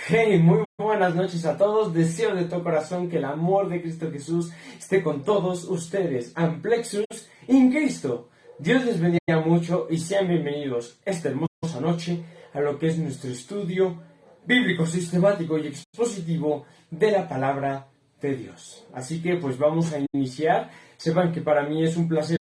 Hey, muy buenas noches a todos. Deseo de todo corazón que el amor de Cristo Jesús esté con todos ustedes. Amplexus in Cristo. Dios les bendiga mucho y sean bienvenidos esta hermosa noche a lo que es nuestro estudio bíblico, sistemático y expositivo de la palabra de Dios. Así que pues vamos a iniciar. Sepan que para mí es un placer,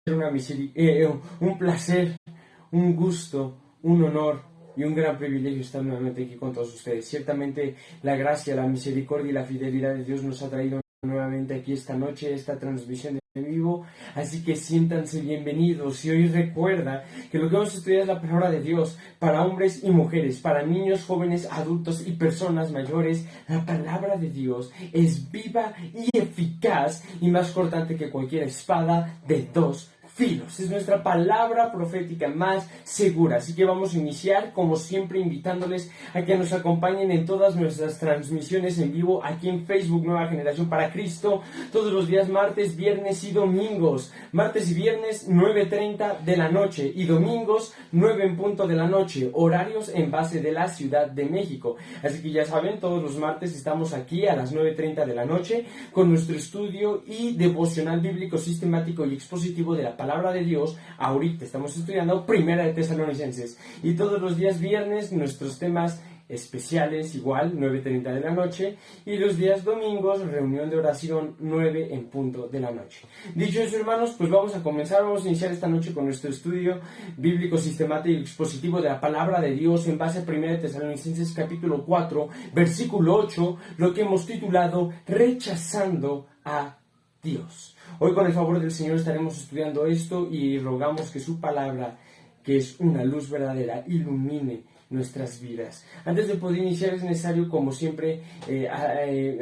un gusto, un honor y un gran privilegio estar nuevamente aquí con todos ustedes. Ciertamente la gracia, la misericordia y la fidelidad de Dios nos ha traído nuevamente aquí esta noche, esta transmisión en vivo, así que siéntanse bienvenidos. Y hoy recuerda que lo que vamos a estudiar es la palabra de Dios para hombres y mujeres, para niños, jóvenes, adultos y personas mayores. La palabra de Dios es viva y eficaz y más cortante que cualquier espada de dos filos. Es nuestra palabra profética más segura. Así que vamos a iniciar, como siempre, invitándoles a que nos acompañen en todas nuestras transmisiones en vivo aquí en Facebook Nueva Generación para Cristo, todos los días martes, viernes y domingos. Martes y viernes 9:30 de la noche y domingos 9 en punto de la noche. Horarios en base de la Ciudad de México. Así que ya saben, todos los martes estamos aquí a las 9:30 de la noche con nuestro estudio y devocional bíblico sistemático y expositivo de la palabra de Dios. Ahorita estamos estudiando Primera de Tesalonicenses y todos los días viernes nuestros temas especiales igual 9:30 de la noche y los días domingos reunión de oración 9 en punto de la noche. Dicho eso, hermanos, pues vamos a iniciar esta noche con nuestro estudio bíblico sistemático y expositivo de la palabra de Dios en base a Primera de Tesalonicenses capítulo 4 versículo 8, lo que hemos titulado Rechazando a Dios. Hoy, con el favor del Señor, estaremos estudiando esto y rogamos que su palabra, que es una luz verdadera, ilumine nuestras vidas. Antes de poder iniciar es necesario, como siempre,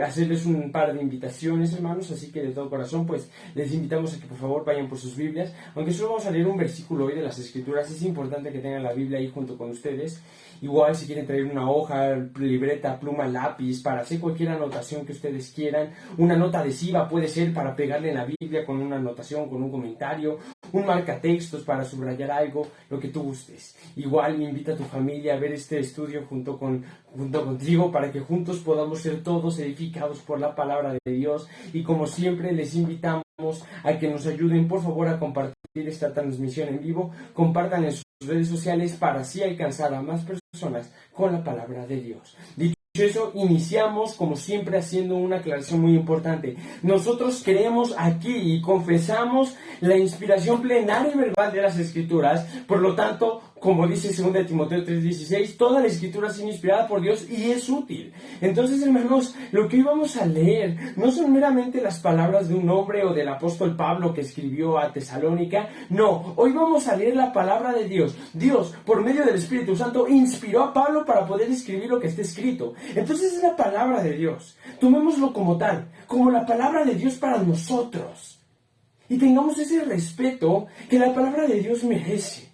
hacerles un par de invitaciones, hermanos, así que de todo corazón pues les invitamos a que por favor vayan por sus Biblias. Aunque solo vamos a leer un versículo hoy de las Escrituras, es importante que tengan la Biblia ahí junto con ustedes. Igual, si quieren traer una hoja, libreta, pluma, lápiz, para hacer cualquier anotación que ustedes quieran, una nota adhesiva puede ser para pegarle en la Biblia con una anotación, con un comentario, un marcatextos para subrayar algo, lo que tú gustes. Igual invita a tu familia a ver este estudio junto contigo para que juntos podamos ser todos edificados por la palabra de Dios. Y como siempre les invitamos a que nos ayuden por favor a compartir esta transmisión en vivo, compartan en sus redes sociales para así alcanzar a más personas con la palabra de Dios. Dicho eso, iniciamos como siempre haciendo una aclaración muy importante. Nosotros creemos aquí y confesamos la inspiración plenaria y verbal de las Escrituras. Por lo tanto, como dice 2 Timoteo 3:16, toda la Escritura es inspirada por Dios y es útil. Entonces, hermanos, lo que hoy vamos a leer no son meramente las palabras de un hombre o del apóstol Pablo que escribió a Tesalónica. No, hoy vamos a leer la palabra de Dios. Dios, por medio del Espíritu Santo, inspiró a Pablo para poder escribir lo que está escrito. Entonces es la palabra de Dios. Tomémoslo como tal, como la palabra de Dios para nosotros. Y tengamos ese respeto que la palabra de Dios merece.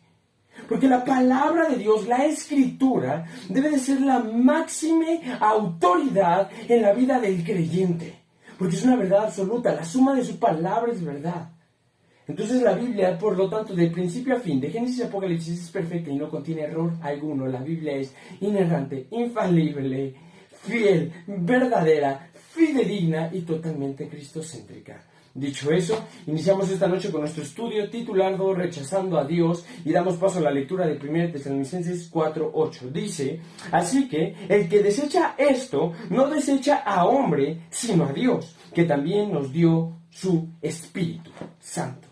Porque la palabra de Dios, la Escritura, debe de ser la máxima autoridad en la vida del creyente. Porque es una verdad absoluta, la suma de su palabra es verdad. Entonces la Biblia, por lo tanto, de principio a fin, de Génesis a Apocalipsis, es perfecta y no contiene error alguno. La Biblia es inerrante, infalible, fiel, verdadera, fidedigna y totalmente cristocéntrica. Dicho eso, iniciamos esta noche con nuestro estudio titulado Rechazando a Dios y damos paso a la lectura de 1 Tesalonicenses 4:8. Dice: así que el que desecha esto no desecha a hombre, sino a Dios, que también nos dio su Espíritu Santo.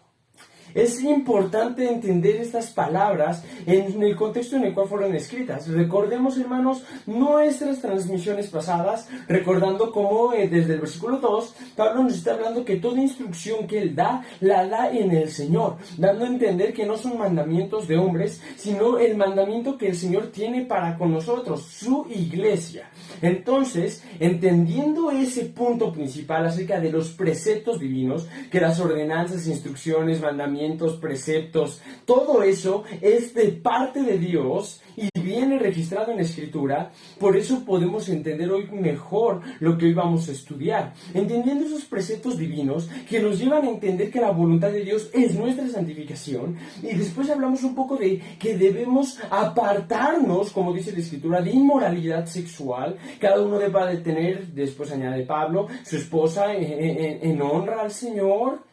Es importante entender estas palabras en el contexto en el cual fueron escritas. Recordemos, hermanos, nuestras transmisiones pasadas, recordando cómo desde el versículo 2, Pablo nos está hablando que toda instrucción que él da, la da en el Señor, dando a entender que no son mandamientos de hombres, sino el mandamiento que el Señor tiene para con nosotros, su iglesia. Entonces, entendiendo ese punto principal acerca de los preceptos divinos, que las ordenanzas, instrucciones, mandamientos, preceptos, todo eso es de parte de Dios y viene registrado en la Escritura. Por eso podemos entender hoy mejor lo que hoy vamos a estudiar, entendiendo esos preceptos divinos que nos llevan a entender que la voluntad de Dios es nuestra santificación. Y después hablamos un poco de que debemos apartarnos, como dice la Escritura, de inmoralidad sexual. Cada uno debe de tener, después añade Pablo, su esposa en honra al Señor.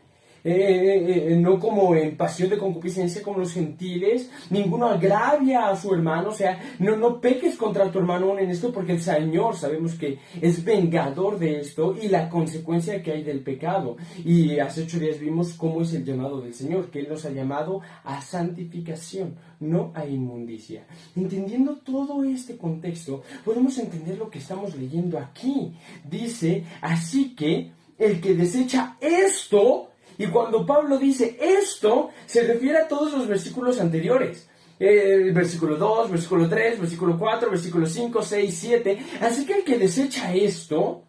No como en pasión de concupiscencia como los gentiles. Ninguno agravia a su hermano, o sea, no peques contra tu hermano en esto, porque el Señor sabemos que es vengador de esto y la consecuencia que hay del pecado. Y hace 8 días vimos cómo es el llamado del Señor, que Él nos ha llamado a santificación, no a inmundicia. Entendiendo todo este contexto, podemos entender lo que estamos leyendo aquí. Dice, así que el que desecha esto. Y cuando Pablo dice esto, se refiere a todos los versículos anteriores. Versículo 2, versículo 3, versículo 4, versículo 5, 6, 7. Así que el que desecha esto,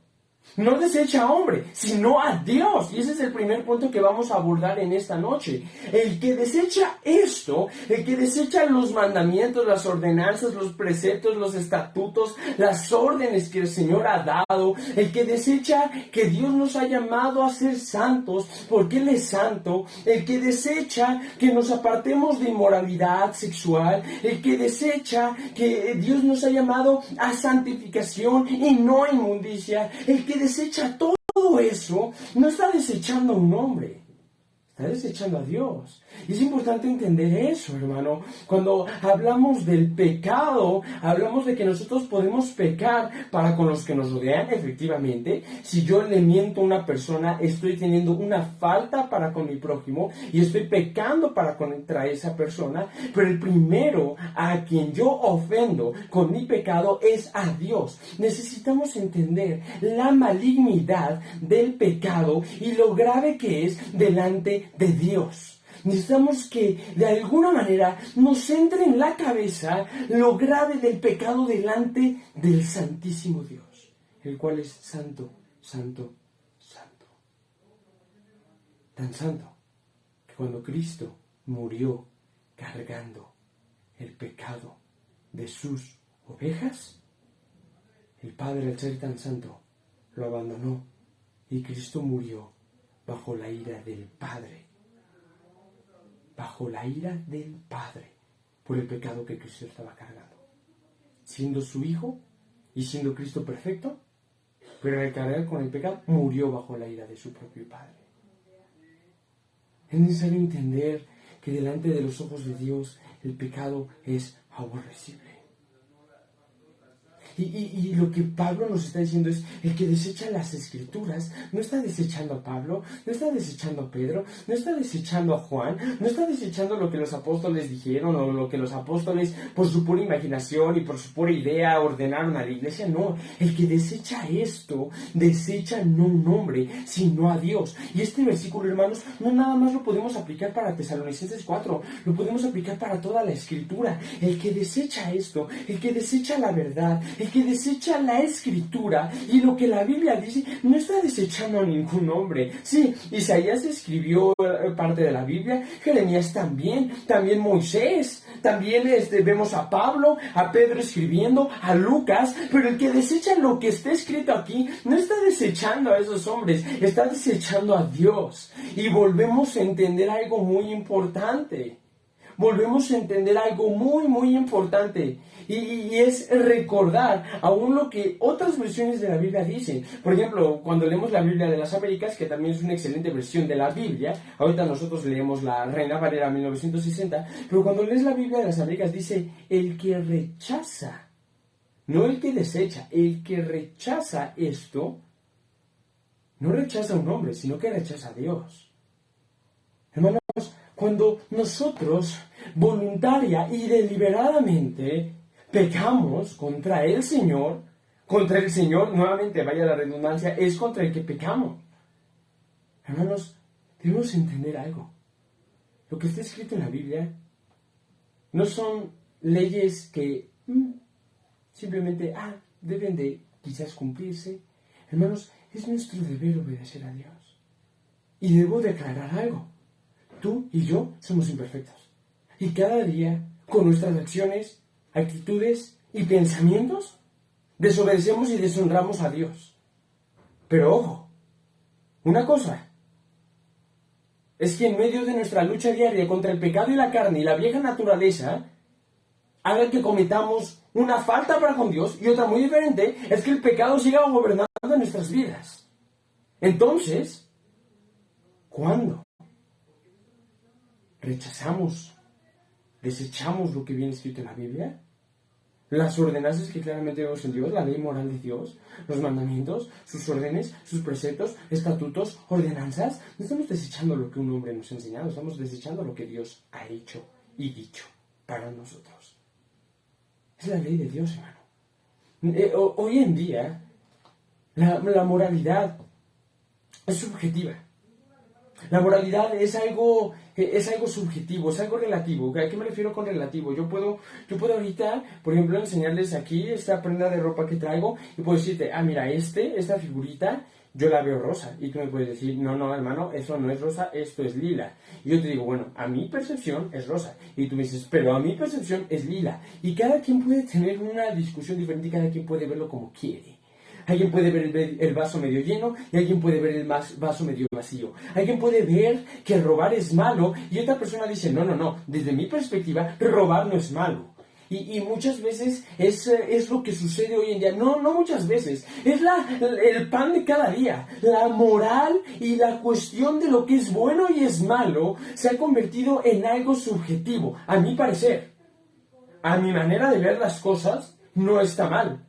no desecha a hombre, sino a Dios. Y ese es el primer punto que vamos a abordar en esta noche. El que desecha esto, el que desecha los mandamientos, las ordenanzas, los preceptos, los estatutos, las órdenes que el Señor ha dado, el que desecha que Dios nos ha llamado a ser santos, porque Él es santo, el que desecha que nos apartemos de inmoralidad sexual, el que desecha que Dios nos ha llamado a santificación y no a inmundicia, el que desecha todo eso, no está desechando a un hombre, está desechando a Dios. Y es importante entender eso, hermano. Cuando hablamos del pecado, hablamos de que nosotros podemos pecar para con los que nos rodean, efectivamente. Si yo le miento a una persona, estoy teniendo una falta para con mi prójimo y estoy pecando para contra esa persona. Pero el primero a quien yo ofendo con mi pecado es a Dios. Necesitamos entender la malignidad del pecado y lo grave que es delante de Dios. Necesitamos que de alguna manera nos entre en la cabeza lo grave del pecado delante del Santísimo Dios, el cual es santo, santo, santo. Tan santo que cuando Cristo murió cargando el pecado de sus ovejas, el Padre, al ser tan santo, lo abandonó y Cristo murió bajo la ira del Padre. Bajo la ira del Padre por el pecado que Cristo estaba cargando. Siendo su Hijo y siendo Cristo perfecto, pero al cargar con el pecado murió bajo la ira de su propio Padre. Es necesario entender que delante de los ojos de Dios el pecado es aborrecible. Y lo que Pablo nos está diciendo es, el que desecha las Escrituras no está desechando a Pablo, no está desechando a Pedro, no está desechando a Juan, no está desechando lo que los apóstoles dijeron o lo que los apóstoles por su pura imaginación y por su pura idea ordenaron a la iglesia. No, el que desecha esto, desecha no un hombre, sino a Dios. Y este versículo, hermanos, no nada más lo podemos aplicar para Tesalonicenses 4, lo podemos aplicar para toda la Escritura. El que desecha esto, el que desecha la verdad, el que desecha la Escritura y lo que la Biblia dice, no está desechando a ningún hombre. Sí, Isaías escribió parte de la Biblia, Jeremías también Moisés, también vemos a Pablo, a Pedro escribiendo, a Lucas, pero el que desecha lo que está escrito aquí, no está desechando a esos hombres, está desechando a Dios. Y volvemos a entender algo muy importante. Volvemos a entender algo muy, muy importante. Y es recordar aún lo que otras versiones de la Biblia dicen. Por ejemplo, cuando leemos la Biblia de las Américas, que también es una excelente versión de la Biblia, ahorita nosotros leemos la Reina Valera 1960, pero cuando lees la Biblia de las Américas dice, el que rechaza, no el que desecha, el que rechaza esto, no rechaza a un hombre, sino que rechaza a Dios. Hermanos, cuando nosotros voluntaria y deliberadamente pecamos contra el Señor, nuevamente vaya la redundancia, es contra el que pecamos. Hermanos, debemos entender algo. Lo que está escrito en la Biblia no son leyes que simplemente deben de quizás cumplirse. Hermanos, es nuestro deber obedecer a Dios. Y debo declarar algo. Tú y yo somos imperfectos. Y cada día, con nuestras acciones, actitudes y pensamientos, desobedecemos y deshonramos a Dios. Pero ojo, una cosa es que en medio de nuestra lucha diaria contra el pecado y la carne y la vieja naturaleza, haga que cometamos una falta para con Dios, y otra muy diferente es que el pecado siga gobernando nuestras vidas. Entonces, ¿cuándo rechazamos, desechamos lo que viene escrito en la Biblia? Las ordenanzas que claramente vemos en Dios, la ley moral de Dios, los mandamientos, sus órdenes, sus preceptos, estatutos, ordenanzas. No estamos desechando lo que un hombre nos ha enseñado, estamos desechando lo que Dios ha hecho y dicho para nosotros. Es la ley de Dios, hermano. Hoy en día, la moralidad es subjetiva. La moralidad es algo subjetivo, es algo relativo. ¿A qué me refiero con relativo? Yo puedo ahorita, por ejemplo, enseñarles aquí esta prenda de ropa que traigo y puedo decirte, mira, esta figurita, yo la veo rosa. Y tú me puedes decir, no, hermano, eso no es rosa, esto es lila. Y yo te digo, bueno, a mi percepción es rosa. Y tú me dices, pero a mi percepción es lila. Y cada quien puede tener una discusión diferente y cada quien puede verlo como quiere. Alguien puede ver el vaso medio lleno y alguien puede ver el vaso medio vacío. Alguien puede ver que robar es malo y otra persona dice, no, desde mi perspectiva, robar no es malo. Y muchas veces es lo que sucede hoy en día. No muchas veces. Es el pan de cada día. La moral y la cuestión de lo que es bueno y es malo se ha convertido en algo subjetivo, a mi parecer. A mi manera de ver las cosas, no está mal.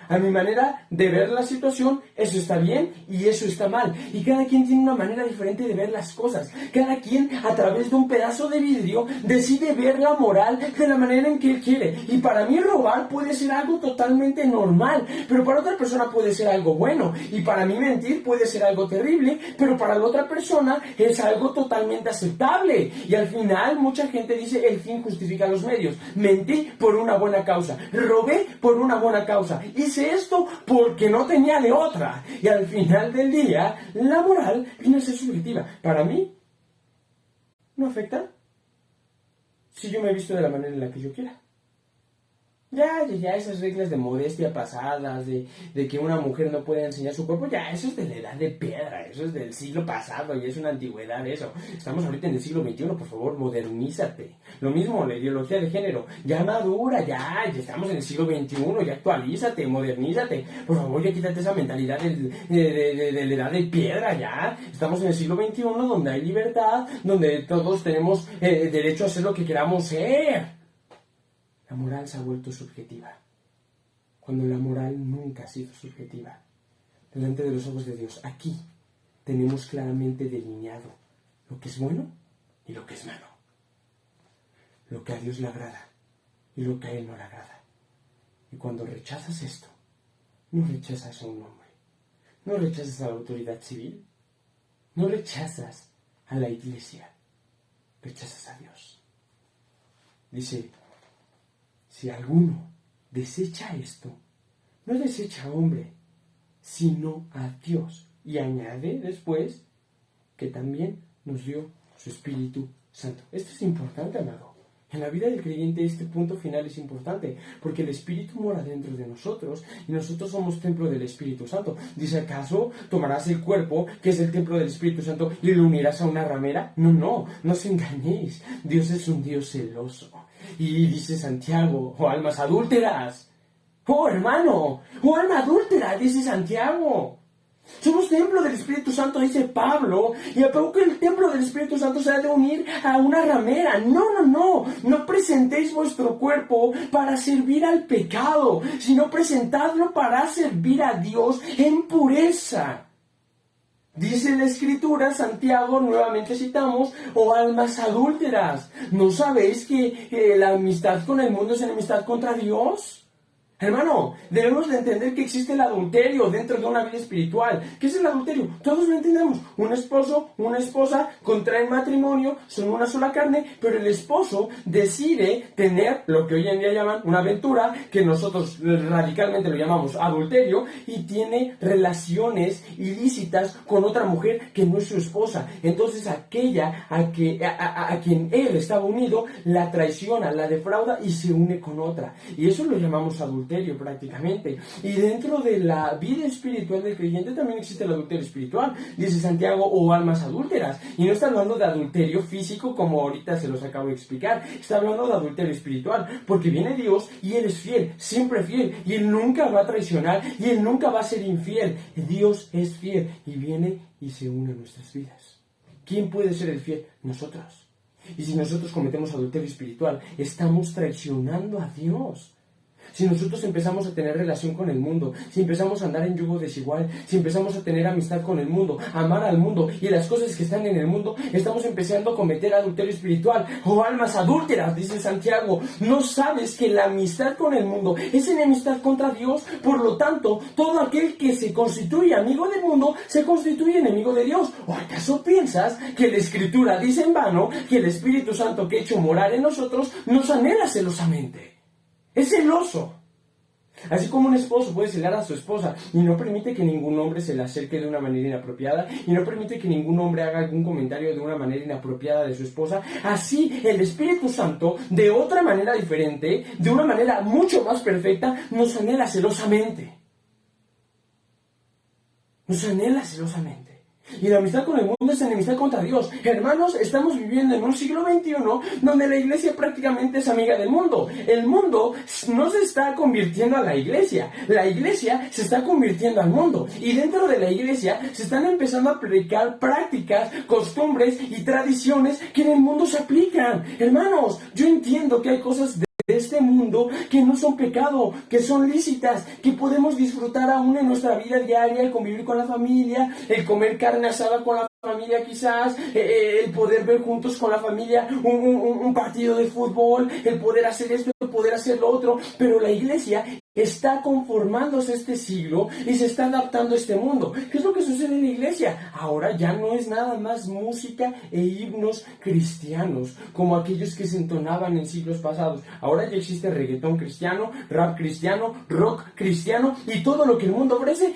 A mi manera de ver la situación, eso está bien y eso está mal. Y cada quien tiene una manera diferente de ver las cosas. Cada quien, a través de un pedazo de vidrio, decide ver la moral de la manera en que él quiere. Y para mí robar puede ser algo totalmente normal, pero para otra persona puede ser algo bueno. Y para mí mentir puede ser algo terrible, pero para la otra persona es algo totalmente aceptable. Y al final, mucha gente dice, el fin justifica los medios. Mentí por una buena causa. Robé por una buena causa. Hice esto porque no tenía de otra. Y al final del día, la moral viene a ser subjetiva. Para mí, no afecta si yo me he visto de la manera en la que yo quiera. Ya, esas reglas de modestia pasadas, de que una mujer no puede enseñar su cuerpo, ya, eso es de la edad de piedra, eso es del siglo pasado y es una antigüedad eso. Estamos ahorita en el siglo XXI, por favor, modernízate. Lo mismo, la ideología de género, ya madura, ya estamos en el siglo XXI, ya actualízate, modernízate. Por favor, ya quítate esa mentalidad de la edad de piedra, ya. Estamos en el siglo XXI donde hay libertad, donde todos tenemos derecho a hacer lo que queramos ser. La moral se ha vuelto subjetiva, cuando la moral nunca ha sido subjetiva. Delante de los ojos de Dios, aquí tenemos claramente delineado lo que es bueno y lo que es malo. Lo que a Dios le agrada y lo que a Él no le agrada. Y cuando rechazas esto, no rechazas a un hombre, no rechazas a la autoridad civil, no rechazas a la iglesia, rechazas a Dios. Dice, si alguno desecha esto, no desecha a hombre, sino a Dios. Y añade después que también nos dio su Espíritu Santo. Esto es importante, amado. En la vida del creyente este punto final es importante, porque el Espíritu mora dentro de nosotros y nosotros somos templo del Espíritu Santo. Dice, ¿acaso tomarás el cuerpo, que es el templo del Espíritu Santo, y lo unirás a una ramera? No os engañéis. Dios es un Dios celoso. Y dice Santiago, almas adúlteras, hermano, alma adúltera, dice Santiago. Somos templo del Espíritu Santo, dice Pablo. ¿Y a poco el templo del Espíritu Santo se ha de unir a una ramera? No presentéis vuestro cuerpo para servir al pecado, sino presentadlo para servir a Dios en pureza. Dice la Escritura, Santiago, nuevamente citamos, almas adúlteras, ¿no sabéis que la amistad con el mundo es enemistad contra Dios? Hermano, debemos de entender que existe el adulterio dentro de una vida espiritual. ¿Qué es el adulterio? Todos lo entendemos. Un esposo, una esposa contraen matrimonio, son una sola carne, pero el esposo decide tener lo que hoy en día llaman una aventura, que nosotros radicalmente lo llamamos adulterio, y tiene relaciones ilícitas con otra mujer que no es su esposa. Entonces aquella a quien él estaba unido, la traiciona, la defrauda y se une con otra. Y eso lo llamamos adulterio prácticamente. Y dentro de la vida espiritual del creyente también existe el adulterio espiritual, dice Santiago, o almas adúlteras. Y no está hablando de adulterio físico como ahorita se los acabo de explicar, está hablando de adulterio espiritual, porque viene Dios y Él es fiel, siempre fiel, y Él nunca va a traicionar, y Él nunca va a ser infiel. Dios es fiel y viene y se une a nuestras vidas. ¿Quién puede ser el fiel? Nosotros. Y si nosotros cometemos adulterio espiritual, estamos traicionando a Dios. Si nosotros empezamos a tener relación con el mundo, si empezamos a andar en yugo desigual, si empezamos a tener amistad con el mundo, amar al mundo y las cosas que están en el mundo, estamos empezando a cometer adulterio espiritual o almas adúlteras, dice Santiago. ¿No sabes que la amistad con el mundo es enemistad contra Dios? Por lo tanto, todo aquel que se constituye amigo del mundo se constituye enemigo de Dios. ¿O acaso piensas que la Escritura dice en vano que el Espíritu Santo que ha hecho morar en nosotros nos anhela celosamente? Es celoso. Así como un esposo puede celar a su esposa y no permite que ningún hombre se le acerque de una manera inapropiada y no permite que ningún hombre haga algún comentario de una manera inapropiada de su esposa, así el Espíritu Santo, de otra manera diferente, de una manera mucho más perfecta, nos anhela celosamente. Nos anhela celosamente. Y la amistad con el mundo es enemistad contra Dios. Hermanos, estamos viviendo en un siglo XXI donde la iglesia prácticamente es amiga del mundo. El mundo no se está convirtiendo a la iglesia se está convirtiendo al mundo. Y dentro de la iglesia se están empezando a aplicar prácticas, costumbres y tradiciones que en el mundo se aplican. Hermanos, yo entiendo que hay cosas de este mundo que no son pecado, que son lícitas, que podemos disfrutar aún en nuestra vida diaria, el convivir con la familia, el comer carne asada con la familia quizás, el poder ver juntos con la familia un partido de fútbol, el poder hacer esto, el poder hacer lo otro, pero la iglesia está conformándose a este siglo y se está adaptando a este mundo. ¿Qué es lo que sucede en la iglesia? Ahora ya no es nada más música e himnos cristianos como aquellos que se entonaban en siglos pasados. Ahora ya existe reggaetón cristiano, rap cristiano, rock cristiano y todo lo que el mundo ofrece,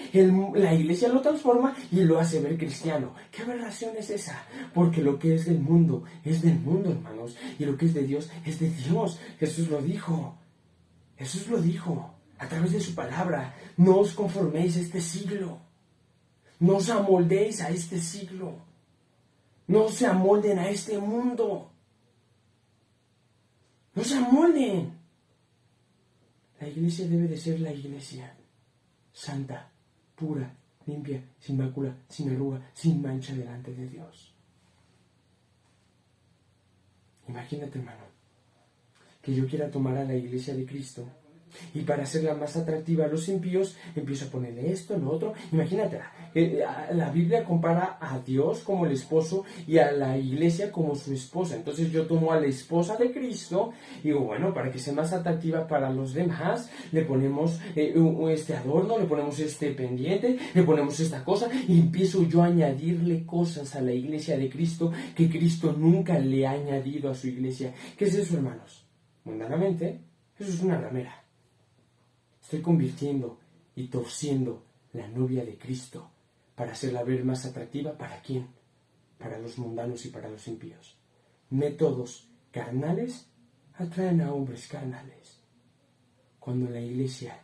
la iglesia lo transforma y lo hace ver cristiano. ¿Qué aberración es esa? Porque lo que es del mundo, hermanos, y lo que es de Dios es de Dios. Jesús lo dijo. Jesús lo dijo a través de su palabra. No os conforméis a este siglo. No os amoldéis a este siglo. No se amolden a este mundo. No se amolden. La iglesia debe de ser la iglesia santa, pura, limpia, sin mácula, sin arruga, sin mancha delante de Dios. Imagínate, hermano, que yo quiera tomar a la iglesia de Cristo y para hacerla más atractiva a los impíos empiezo a ponerle esto, lo otro. Imagínate, la Biblia compara a Dios como el esposo y a la iglesia como su esposa. Entonces yo tomo a la esposa de Cristo y digo, bueno, para que sea más atractiva para los demás, le ponemos este adorno, le ponemos este pendiente, le ponemos esta cosa y empiezo yo a añadirle cosas a la iglesia de Cristo que Cristo nunca le ha añadido a su iglesia. ¿Qué es eso, hermanos? Mundanamente, eso es una ramera. Estoy convirtiendo y torciendo la novia de Cristo para hacerla ver más atractiva. ¿Para quién? Para los mundanos y para los impíos. Métodos carnales atraen a hombres carnales. Cuando la iglesia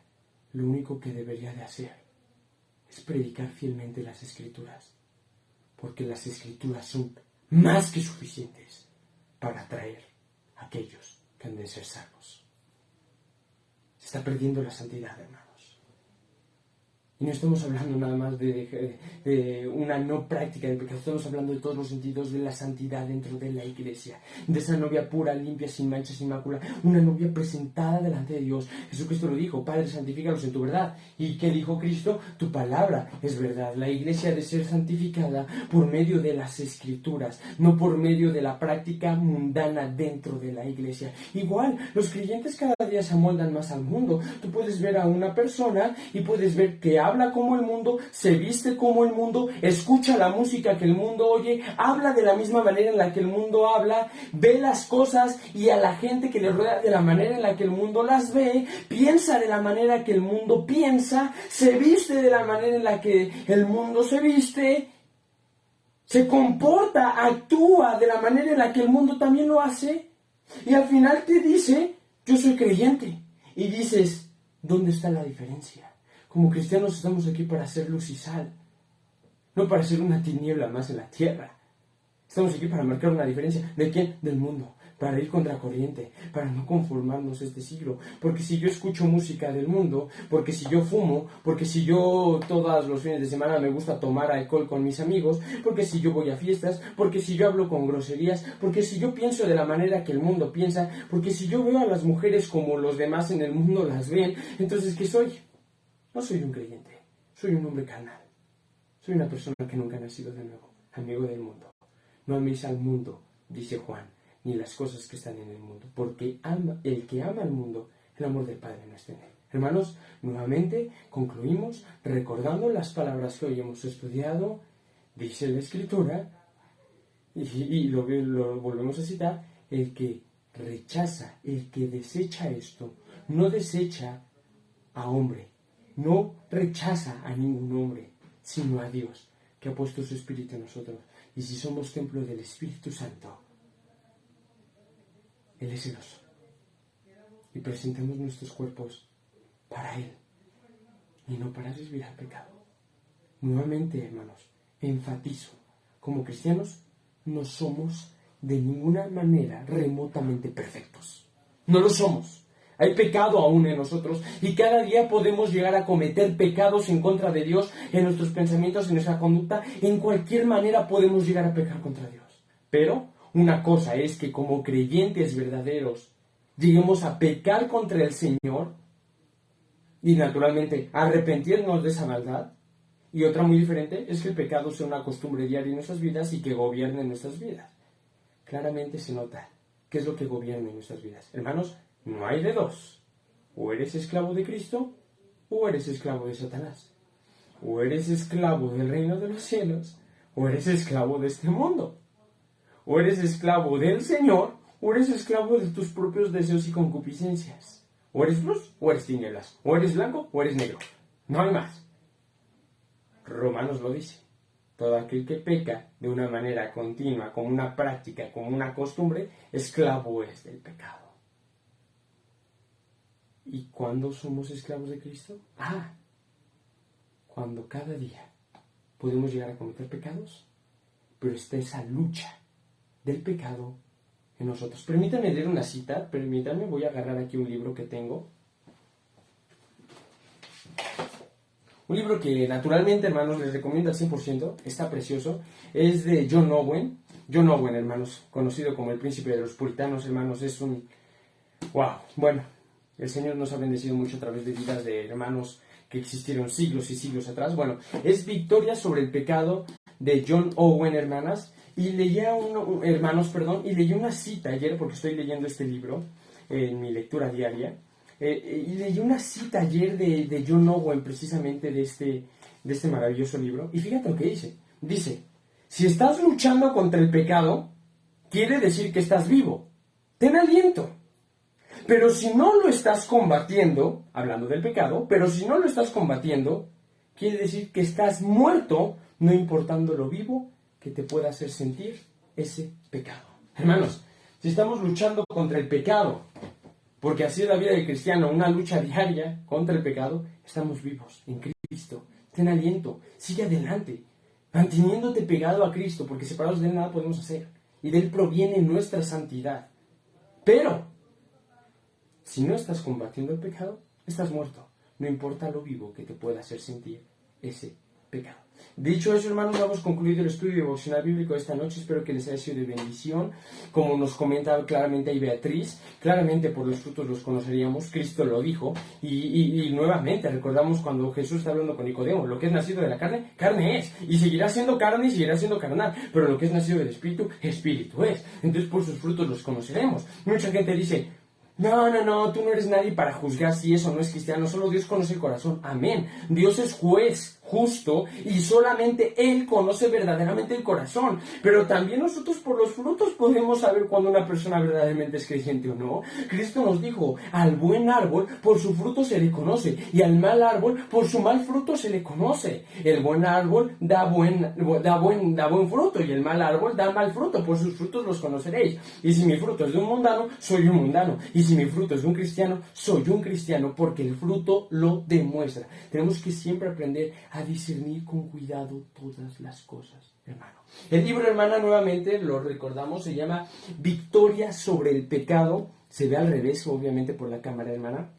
lo único que debería de hacer es predicar fielmente las Escrituras, porque las Escrituras son más que suficientes para atraer a aquellos que han de ser salvos. Se está perdiendo la santidad, hermanos. Y no estamos hablando nada más de una no práctica del pecado, estamos hablando de todos los sentidos de la santidad dentro de la iglesia, de esa novia pura, limpia, sin mancha, sin mácula, una novia presentada delante de Dios. Jesucristo lo dijo: Padre, santifícalos en tu verdad. ¿Y qué dijo Cristo? Tu palabra es verdad. La iglesia ha de ser santificada por medio de las Escrituras, no por medio de la práctica mundana dentro de la iglesia. Igual, los creyentes cada día se amoldan más al mundo. Tú puedes ver a una persona y puedes ver que habla como el mundo, se viste como el mundo, escucha la música que el mundo oye, habla de la misma manera en la que el mundo habla, ve las cosas y a la gente que le rodea de la manera en la que el mundo las ve, piensa de la manera que el mundo piensa, se viste de la manera en la que el mundo se viste, se comporta, actúa de la manera en la que el mundo también lo hace, y al final te dice: yo soy creyente. Y dices: ¿dónde está la diferencia? Como cristianos estamos aquí para hacer luz y sal, no para ser una tiniebla más en la tierra. Estamos aquí para marcar una diferencia. ¿De quién? Del mundo. Para ir contra corriente, para no conformarnos este siglo. Porque si yo escucho música del mundo, porque si yo fumo, porque si yo todos los fines de semana me gusta tomar alcohol con mis amigos, porque si yo voy a fiestas, porque si yo hablo con groserías, porque si yo pienso de la manera que el mundo piensa, porque si yo veo a las mujeres como los demás en el mundo las ven, entonces ¿qué soy? No soy un creyente, soy un hombre carnal. Soy una persona que nunca ha nacido de nuevo, amigo del mundo. No améis al mundo, dice Juan, ni las cosas que están en el mundo, porque el que ama al mundo, el amor del Padre no está en él. Hermanos, nuevamente concluimos recordando las palabras que hoy hemos estudiado. Dice la Escritura, y lo volvemos a citar: el que rechaza, el que desecha esto, no desecha a hombre, no rechaza a ningún hombre, sino a Dios, que ha puesto su Espíritu en nosotros. Y si somos templo del Espíritu Santo, Él es celoso. Y presentemos nuestros cuerpos para Él, y no para desviar al pecado. Nuevamente, hermanos, enfatizo: como cristianos no somos de ninguna manera remotamente perfectos. No lo somos. Hay pecado aún en nosotros y cada día podemos llegar a cometer pecados en contra de Dios, en nuestros pensamientos, en nuestra conducta. En cualquier manera podemos llegar a pecar contra Dios. Pero una cosa es que como creyentes verdaderos lleguemos a pecar contra el Señor y naturalmente arrepentirnos de esa maldad. Y otra muy diferente es que el pecado sea una costumbre diaria en nuestras vidas y que gobierne nuestras vidas. Claramente se nota qué es lo que gobierna en nuestras vidas. Hermanos, no hay de dos. O eres esclavo de Cristo o eres esclavo de Satanás. O eres esclavo del reino de los cielos o eres esclavo de este mundo. O eres esclavo del Señor o eres esclavo de tus propios deseos y concupiscencias. O eres luz o eres tinieblas. O eres blanco o eres negro. No hay más. Romanos lo dice. Todo aquel que peca de una manera continua, como una práctica, como una costumbre, esclavo es del pecado. ¿Y cuándo somos esclavos de Cristo? Cuando cada día podemos llegar a cometer pecados, pero está esa lucha del pecado en nosotros. Permítanme leer una cita, voy a agarrar aquí un libro que tengo. Un libro que naturalmente, hermanos, les recomiendo al 100%, está precioso, es de John Owen. John Owen, hermanos, conocido como el príncipe de los puritanos, hermanos, es un... ¡Wow! Bueno, el Señor nos ha bendecido mucho a través de vidas de hermanos que existieron siglos y siglos atrás. Bueno, es Victoria sobre el pecado de John Owen, hermanas, y leía una cita ayer, porque estoy leyendo este libro en mi lectura diaria. Y leí una cita ayer de John Owen, precisamente de este maravilloso libro. Y fíjate lo que dice. Dice: si estás luchando contra el pecado, quiere decir que estás vivo. Ten aliento. Pero si no lo estás combatiendo, hablando del pecado, pero si no lo estás combatiendo, quiere decir que estás muerto, no importando lo vivo que te pueda hacer sentir ese pecado. Hermanos, si estamos luchando contra el pecado, porque así es la vida del cristiano, una lucha diaria contra el pecado, estamos vivos en Cristo. Ten aliento, sigue adelante, manteniéndote pegado a Cristo, porque separados de Él nada podemos hacer. Y de Él proviene nuestra santidad. Pero, si no estás combatiendo el pecado, estás muerto, no importa lo vivo que te pueda hacer sentir ese pecado. Dicho eso, hermanos, hemos concluido el estudio devocional bíblico de esta noche. Espero que les haya sido de bendición. Como nos comenta claramente ahí Beatriz, claramente por los frutos los conoceríamos. Cristo lo dijo. Y nuevamente recordamos cuando Jesús está hablando con Nicodemo: lo que es nacido de la carne, carne es. Y seguirá siendo carne y seguirá siendo carnal. Pero lo que es nacido del Espíritu, Espíritu es. Entonces por sus frutos los conoceremos. Mucha gente dice: no, tú no eres nadie para juzgar si eso no es cristiano, solo Dios conoce el corazón. Amén. Dios es juez justo y solamente Él conoce verdaderamente el corazón. Pero también nosotros por los frutos podemos saber cuando una persona verdaderamente es creyente o no. Cristo nos dijo: al buen árbol por su fruto se le conoce, y al mal árbol por su mal fruto se le conoce. El buen árbol da buen fruto, y el mal árbol da mal fruto. Por sus frutos los conoceréis. Y si mi fruto es de un mundano, soy un mundano. Y si mi fruto es de un cristiano, soy un cristiano, porque el fruto lo demuestra. Tenemos que siempre aprender a discernir con cuidado todas las cosas, hermano. El libro, hermana, nuevamente lo recordamos, se llama Victoria sobre el pecado. Se ve al revés, obviamente, por la cámara, hermana,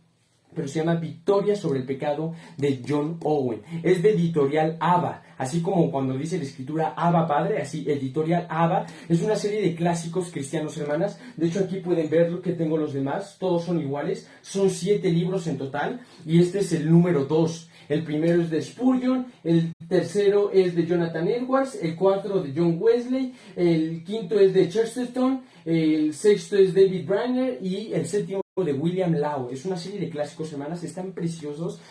pero se llama Victoria sobre el pecado, de John Owen. Es de editorial ABBA, así como cuando dice la escritura Abba Padre, así editorial ABBA. Es una serie de clásicos cristianos, hermanas. De hecho, aquí pueden ver lo que tengo los demás, todos son iguales. Son 7 libros en total, y este es el número 2. El primero es de Spurgeon, el tercero es de Jonathan Edwards, el 4 de John Wesley, el 5 es de Chesterton, el 6 es David Brainerd y el 7 de William Law. Es una serie de clásicos, hermanas, están preciosos,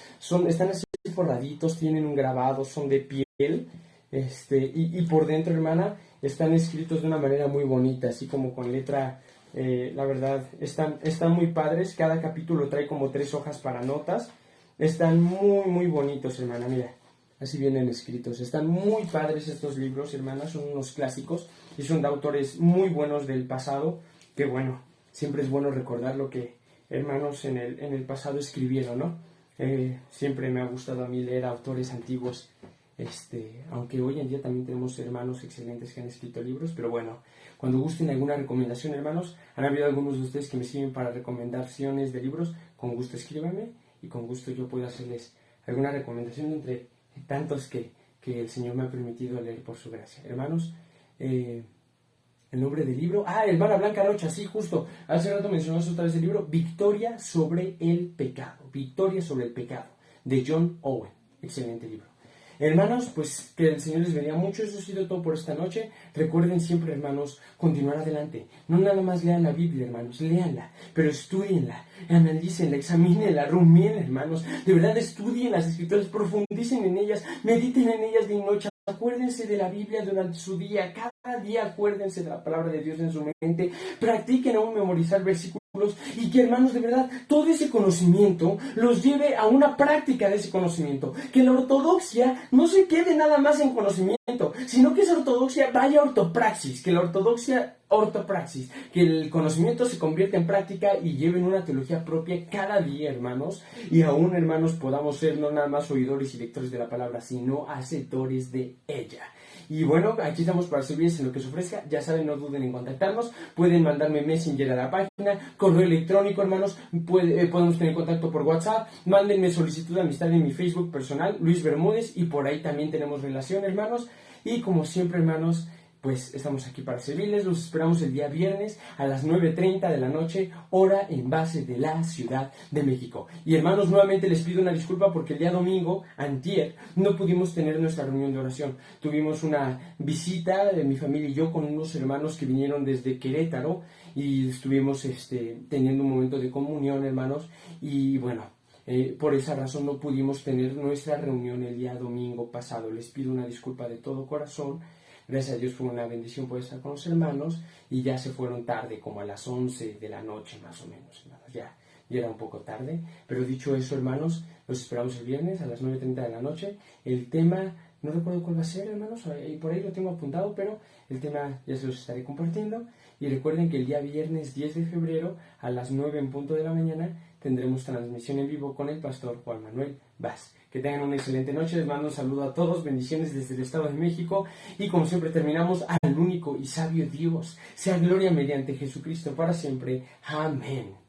están así forraditos, tienen un grabado, son de piel, y por dentro, hermana, están escritos de una manera muy bonita, así como con letra, la verdad, están muy padres. Cada capítulo trae como 3 hojas para notas. Están muy, muy bonitos, hermana, mira, así vienen escritos. Están muy padres estos libros, hermanas, son unos clásicos y son de autores muy buenos del pasado, que bueno, siempre es bueno recordar lo que hermanos en el pasado escribieron, ¿no? Siempre me ha gustado a mí leer autores antiguos, aunque hoy en día también tenemos hermanos excelentes que han escrito libros, pero bueno, cuando gusten alguna recomendación, hermanos, han habido algunos de ustedes que me siguen para recomendaciones de libros, con gusto escríbanme. Y con gusto yo puedo hacerles alguna recomendación entre tantos que el Señor me ha permitido leer por su gracia. Hermanos, el nombre del libro... hermana Blanca Rocha, sí, justo. Hace rato mencionaste otra vez el libro Victoria sobre el pecado. Victoria sobre el pecado, de John Owen. Excelente libro. Hermanos, pues que el Señor les bendiga mucho. Eso ha sido todo por esta noche. Recuerden siempre, hermanos, continuar adelante. No nada más lean la Biblia, hermanos, léanla, pero estudienla, analícenla, examínenla, rumien, hermanos. De verdad, estudien las Escrituras, profundicen en ellas, mediten en ellas de noche. Acuérdense de la Biblia durante su día. Cada día acuérdense de la palabra de Dios en su mente. Practiquen aún memorizar versículos. Y que, hermanos, de verdad, todo ese conocimiento los lleve a una práctica de ese conocimiento. Que la ortodoxia no se quede nada más en conocimiento, sino que esa ortodoxia vaya a ortopraxis. Que la ortopraxis, que el conocimiento se convierta en práctica y lleven una teología propia cada día, hermanos. Y aún, hermanos, podamos ser no nada más oidores y lectores de la palabra, sino hacedores de ella. Y bueno, aquí estamos para servirles en lo que se ofrezca. Ya saben, no duden en contactarnos. Pueden mandarme Messenger a la página, correo electrónico, hermanos. Podemos tener contacto por WhatsApp. Mándenme solicitud de amistad en mi Facebook personal, Luis Bermúdez, y por ahí también tenemos relación, hermanos. Y como siempre, hermanos, pues estamos aquí para servirles. Los esperamos el día viernes a las 9:30 de la noche, hora en base de la Ciudad de México. Y hermanos, nuevamente les pido una disculpa porque el día domingo, antier, no pudimos tener nuestra reunión de oración. Tuvimos una visita de mi familia y yo con unos hermanos que vinieron desde Querétaro y estuvimos teniendo un momento de comunión, hermanos. Y bueno, por esa razón no pudimos tener nuestra reunión el día domingo pasado. Les pido una disculpa de todo corazón. Gracias a Dios fue una bendición poder estar con los hermanos y ya se fueron tarde, como a las 11 de la noche más o menos, hermanos. Ya era un poco tarde, pero dicho eso, hermanos, los esperamos el viernes a las 9:30 de la noche. El tema, no recuerdo cuál va a ser, hermanos, por ahí lo tengo apuntado, pero el tema ya se los estaré compartiendo. Y recuerden que el día viernes 10 de febrero a las 9 en punto de la mañana tendremos transmisión en vivo con el pastor Juan Manuel Vaz. Que tengan una excelente noche. Les mando un saludo a todos. Bendiciones desde el Estado de México. Y como siempre terminamos, al único y sabio Dios, sea gloria mediante Jesucristo para siempre. Amén.